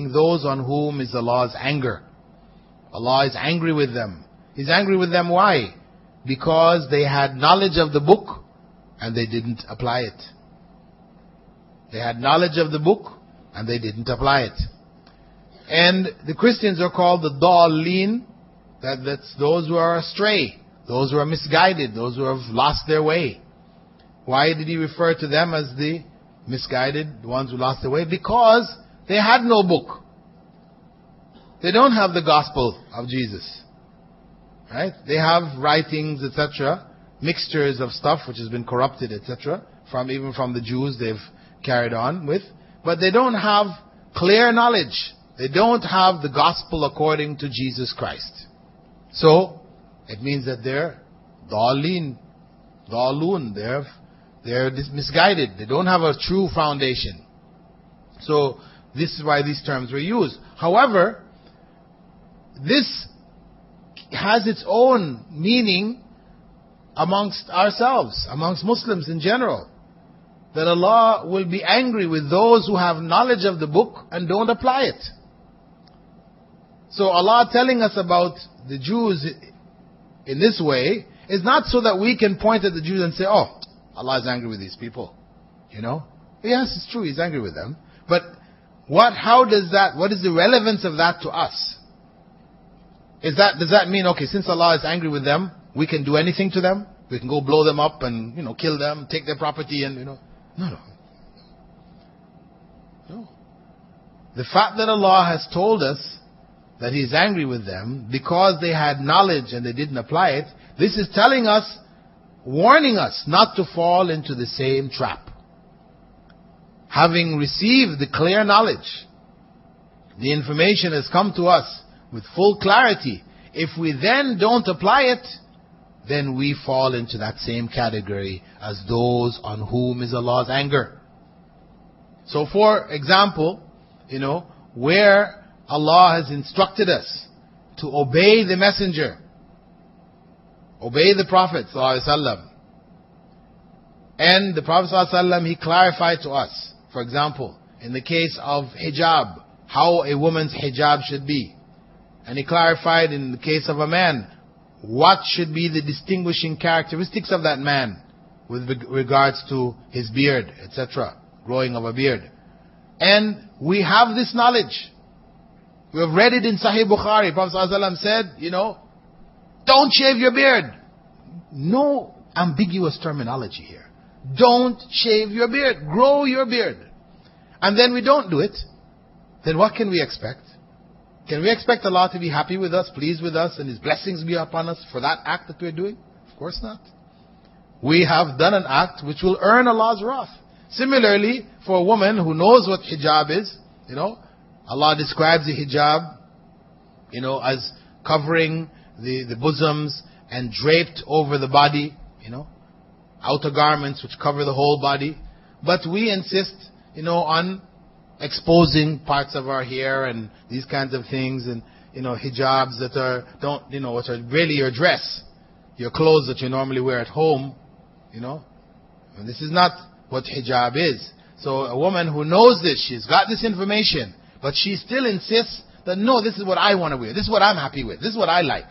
those on whom is Allah's anger. Allah is angry with them. He's angry with them why? Because they had knowledge of the book and they didn't apply it. They had knowledge of the book and they didn't apply it. And the Christians are called the Dallin. That's those who are astray, those who are misguided, those who have lost their way. Why did he refer to them as the misguided, the ones who lost their way? Because they had no book. They don't have the gospel of Jesus. Right? They have writings, etc., mixtures of stuff which has been corrupted, etc., even from the Jews they've carried on with. But they don't have clear knowledge. They don't have the gospel according to Jesus Christ. So, it means that they're Dallin, they're misguided. They don't have a true foundation. So, this is why these terms were used. However, this has its own meaning amongst ourselves, amongst Muslims in general. That Allah will be angry with those who have knowledge of the book and don't apply it. So Allah telling us about the Jews in this way is not so that we can point at the Jews and say, oh, Allah is angry with these people. You know? Yes, it's true, He's angry with them. But what is the relevance of that to us? Does that mean, okay, since Allah is angry with them, we can do anything to them? We can go blow them up and, kill them, take their property and, No. The fact that Allah has told us that He is angry with them because they had knowledge and they didn't apply it, this is telling us, warning us not to fall into the same trap. Having received the clear knowledge, the information has come to us with full clarity. If we then don't apply it, then we fall into that same category as those on whom is Allah's anger. So for example, where Allah has instructed us to obey the messenger, obey the Prophet ﷺ, and the Prophet ﷺ, he clarified to us, for example, in the case of hijab, how a woman's hijab should be. And he clarified in the case of a man, what should be the distinguishing characteristics of that man with regards to his beard, etc., growing of a beard. And we have this knowledge. We have read it in Sahih Bukhari. Prophet ﷺ said, don't shave your beard. No ambiguous terminology here. Don't shave your beard. Grow your beard. And then we don't do it. Then what can we expect? Can we expect Allah to be happy with us, pleased with us, and His blessings be upon us for that act that we're doing? Of course not. We have done an act which will earn Allah's wrath. Similarly, for a woman who knows what hijab is, Allah describes the hijab, as covering the bosoms and draped over the body, outer garments which cover the whole body. But we insist, on exposing parts of our hair and these kinds of things, and hijabs that which are really your dress, your clothes that you normally wear at home, And this is not what hijab is. So a woman who knows this, she's got this information, but she still insists that no, this is what I want to wear, this is what I'm happy with, this is what I like.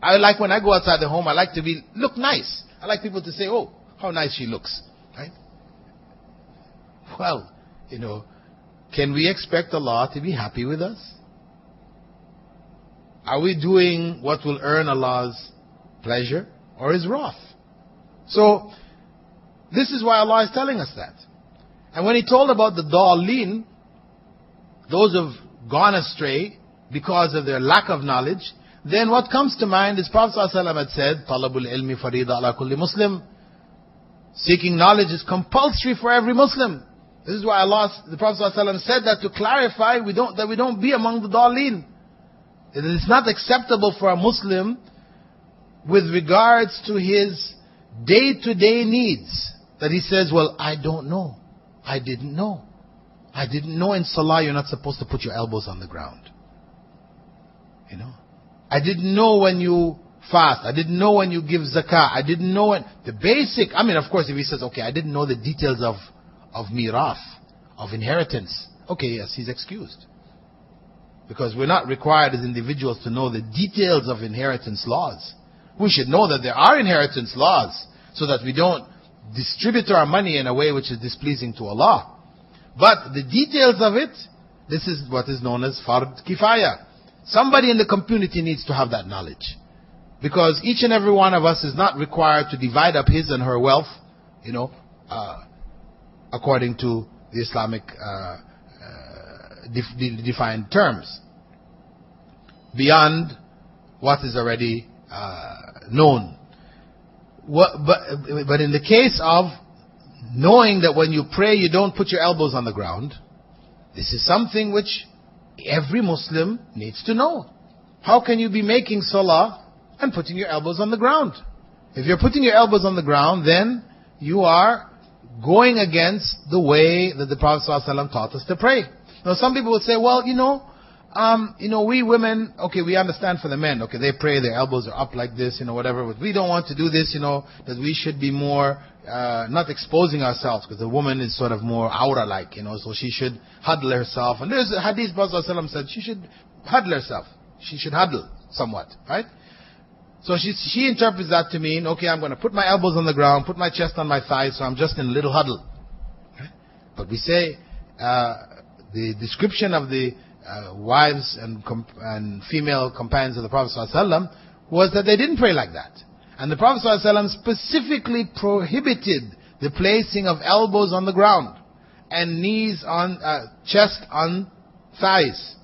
I like when I go outside the home, I like to look nice. I like people to say, oh, how nice she looks, right? Well, can we expect Allah to be happy with us? Are we doing what will earn Allah's pleasure or His wrath? So, this is why Allah is telling us that. And when He told about the Dallin, those who have gone astray because of their lack of knowledge, then what comes to mind is Prophet ﷺ had said, Talabul ilmi farida ala kulli Muslim. Seeking knowledge is compulsory for every Muslim. This is why the Prophet ﷺ said that to clarify that we don't be among the Dallin. It is not acceptable for a Muslim with regards to his day-to-day needs that he says, well, I don't know. I didn't know. I didn't know in Salah you're not supposed to put your elbows on the ground. I didn't know when you fast. I didn't know when you give zakah. I didn't know when... The basic... of course, if he says, okay, I didn't know the details of mirath, of inheritance. Okay, yes, he's excused. Because we're not required as individuals to know the details of inheritance laws. We should know that there are inheritance laws so that we don't distribute our money in a way which is displeasing to Allah. But the details of it, this is what is known as fard kifaya. Somebody in the community needs to have that knowledge. Because each and every one of us is not required to divide up his and her wealth, according to the Islamic defined terms, beyond what is already known. But in the case of knowing that when you pray you don't put your elbows on the ground, this is something which every Muslim needs to know. How can you be making salah and putting your elbows on the ground? If you're putting your elbows on the ground, then you are going against the way that the Prophet ﷺ taught us to pray. Now some people would say, well, we women, okay, we understand for the men, okay, they pray, their elbows are up like this, whatever, but we don't want to do this, that we should be more, not exposing ourselves, because the woman is sort of more aura-like, so she should huddle herself. And there's a hadith, Prophet ﷺ said, she should huddle herself. She should huddle somewhat, right? So she interprets that to mean, okay, I'm going to put my elbows on the ground, put my chest on my thighs, so I'm just in a little huddle. Right? But we say, the description of the wives and female companions of the Prophet ﷺ was that they didn't pray like that. And the Prophet ﷺ specifically prohibited the placing of elbows on the ground and knees on, chest on thighs.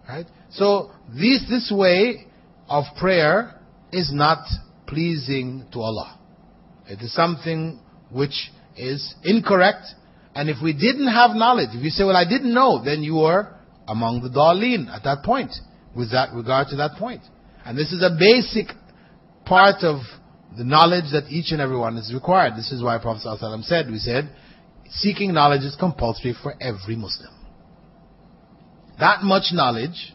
Right? So this way of prayer is not pleasing to Allah. It is something which is incorrect. And if we didn't have knowledge, if you say, well, I didn't know, then you are among the Daleen at that point, with that regard to that point. And this is a basic part of the knowledge that each and every one is required. This is why Prophet ﷺ said, seeking knowledge is compulsory for every Muslim. That much knowledge,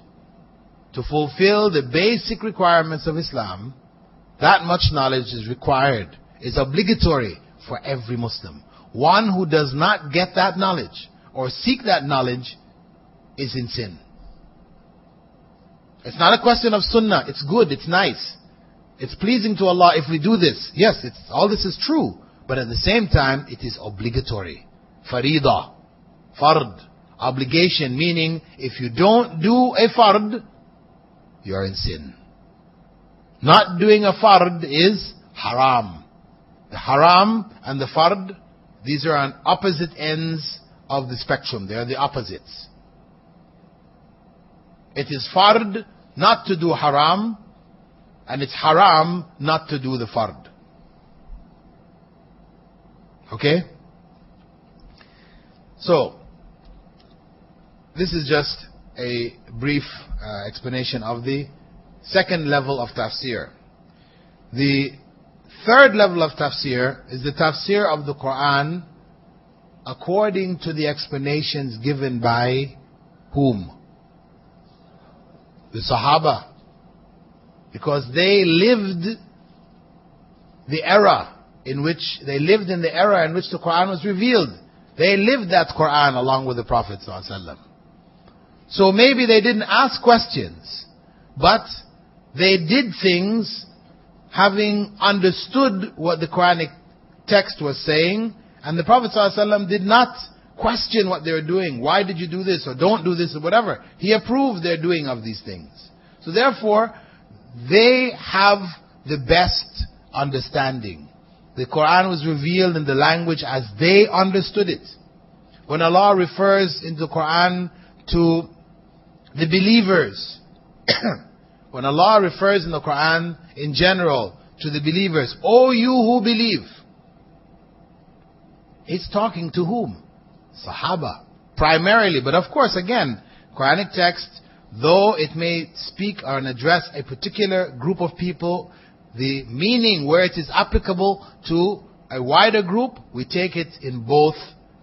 to fulfill the basic requirements of Islam, that much knowledge is required, is obligatory for every Muslim. One who does not get that knowledge or seek that knowledge is in sin. It's not a question of sunnah. It's good, it's nice, it's pleasing to Allah if we do this. Yes, all this is true, but at the same time it is obligatory. Farida, fard, obligation, meaning if you don't do a fard, you are in sin. Not doing a fard is haram. The haram and the fard, these are on opposite ends of the spectrum. They are the opposites. It is fard not to do haram, and it's haram not to do the fard. Okay? So, this is just a brief explanation of the second level of tafsir. The third level of tafsir is the tafsir of the Quran according to the explanations given by whom? The Sahaba. Because they lived the era in which the Quran was revealed. They lived that Quran along with the Prophet ﷺ. So maybe they didn't ask questions, but they did things having understood what the Quranic text was saying, and the Prophet ﷺ did not question what they were doing. Why did you do this, or don't do this, or whatever. He approved their doing of these things. So therefore, they have the best understanding. The Quran was revealed in the language as they understood it. When Allah refers in the Quran to the believers, when Allah refers in the Quran in general to the believers, O you who believe, it's talking to whom? Sahaba, primarily. But of course, again, Quranic text, though it may speak or address a particular group of people, the meaning where it is applicable to a wider group, we take it in both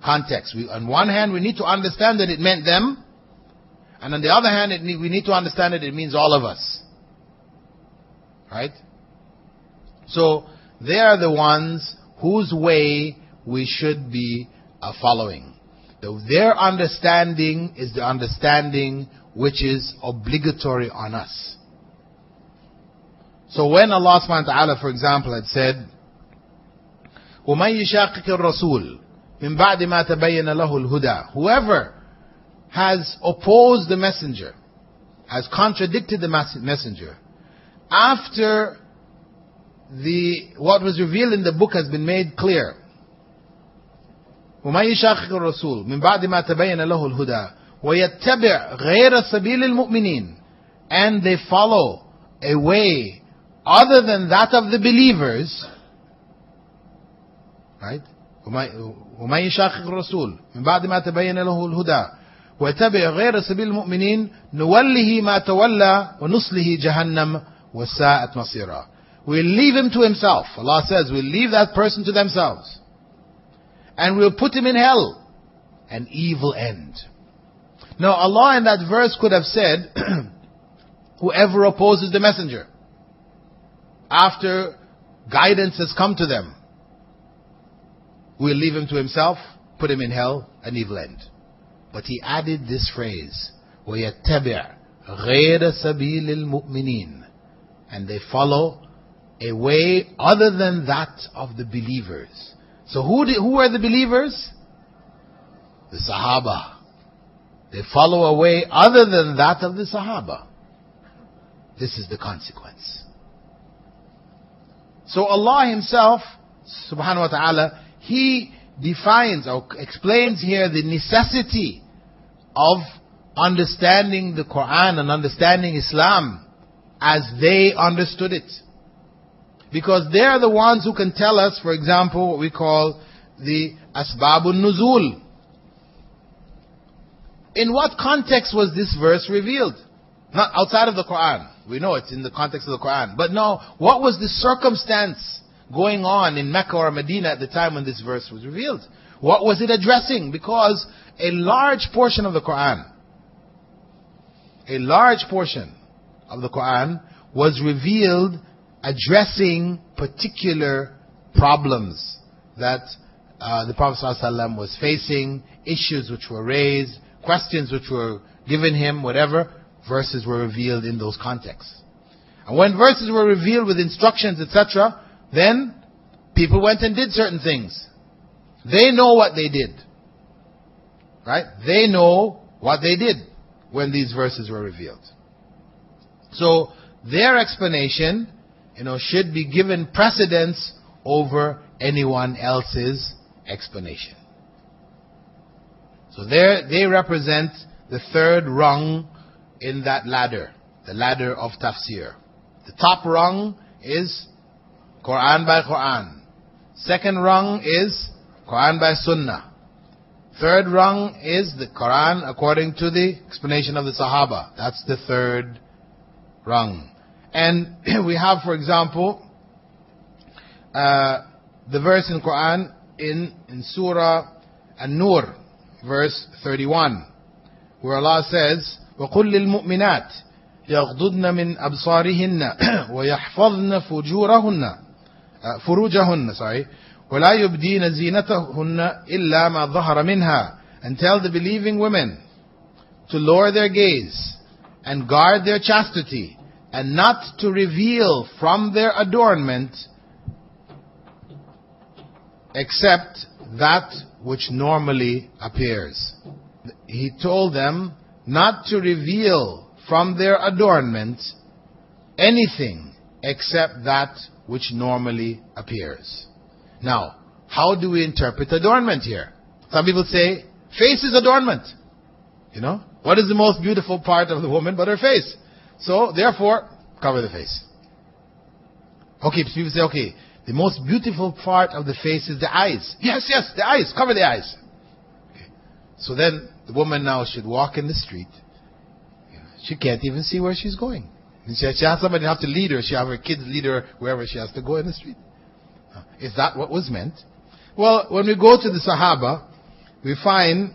contexts. On one hand, we need to understand that it meant them, and on the other hand, we need to understand that it means all of us. Right? So, they are the ones whose way we should be following. Their understanding is the understanding which is obligatory on us. So when Allah subhanahu wa ta'ala, for example, had said, وَمَنْ يُشَاقِقِ الرَّسُولِ مِنْ بَعْدِ مَا تَبَيَّنَ لَهُ الْهُدَى, whoever has opposed the messenger, has contradicted the messenger, after what was revealed in the book has been made clear. وَمَنْ يُشَاقِقِ الرَّسُولِ مِنْ بَعْدِ مَا تَبَيَّنَ لَهُ الْهُدَى وَيَتَّبِعْ غَيْرَ سَبِيلِ الْمُؤْمِنِينَ, and they follow a way other than that of the believers, right? وَمَنْ يُشَاقِقِ الرَّسُولِ مِنْ بَعْدِ مَا تَبَيَّنَ لَهُ الْهُدَى وَيَتَّبِعْ غَيْرَ سَبِيلِ الْمُؤْمِنِينَ نُوَلِّهِ مَا تَوَلَّى وَنُصْلِهِ جَهَنَّمَ وَسَاءَتْ مَصِيرًا. We'll leave him to himself. Allah says, we'll leave that person to themselves. And we'll put him in hell. An evil end. Now Allah in that verse could have said, whoever opposes the messenger, after guidance has come to them, we'll leave him to himself, put him in hell, an evil end. But He added this phrase, وَيَتَّبِعْ غَيْرَ سَبِيلِ الْمُؤْمِنِينَ, and they follow a way other than that of the believers. So who are the believers? The Sahaba. They follow a way other than that of the Sahaba. This is the consequence. So Allah Himself, subhanahu wa ta'ala, He defines or explains here the necessity of understanding the Quran and understanding Islam as they understood it. Because they are the ones who can tell us, for example, what we call the Asbabun Nuzul. In what context was this verse revealed? Not outside of the Quran. We know it's in the context of the Quran. But no, what was the circumstance going on in Mecca or Medina at the time when this verse was revealed? What was it addressing? Because a large portion of the Quran, was revealed addressing particular problems that the Prophet ﷺ was facing, issues which were raised, questions which were given him, whatever. Verses were revealed in those contexts. And when verses were revealed with instructions, etc., then people went and did certain things. They know what they did. Right? They know what they did when these verses were revealed. So their explanation, should be given precedence over anyone else's explanation. So they represent the third rung in that ladder, the ladder of tafsir. The top rung is Quran by Quran. Second rung is Quran by Sunnah. Third rung is the Quran according to the explanation of the Sahaba. That's the third rung. And we have, for example, the verse in Quran in Surah An-Nur, verse 31, where Allah says, وَقُلْ لِلْمُؤْمِنَاتِ يَغْضُضْنَ مِنْ أَبْصَارِهِنَّ وَيَحْفَظْنَ فُرُوجَهُنَّ وَلَا يُبْدِينَ زِينَتَهُنَّ إِلَّا مَا ظَهَرَ مِنْهَا, and tell the believing women to lower their gaze and guard their chastity, and not to reveal from their adornment except that which normally appears. He told them not to reveal from their adornment anything except that which normally appears. Now, how do we interpret adornment here? Some people say, face is adornment. What is the most beautiful part of the woman but her face? So, therefore, cover the face. Okay, people say, okay, the most beautiful part of the face is the eyes. Yes, the eyes, cover the eyes. Okay. So then, the woman now should walk in the street. She can't even see where she's going. She has somebody have to lead her. She have her kids lead her wherever she has to go in the street. Is that what was meant? Well, when we go to the Sahaba, we find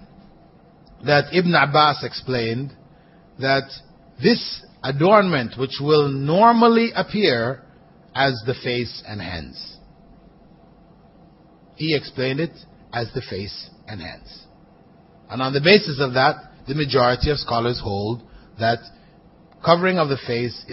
that Ibn Abbas explained that this adornment which will normally appear as the face and hands. He explained it as the face and hands. And on the basis of that, the majority of scholars hold that covering of the face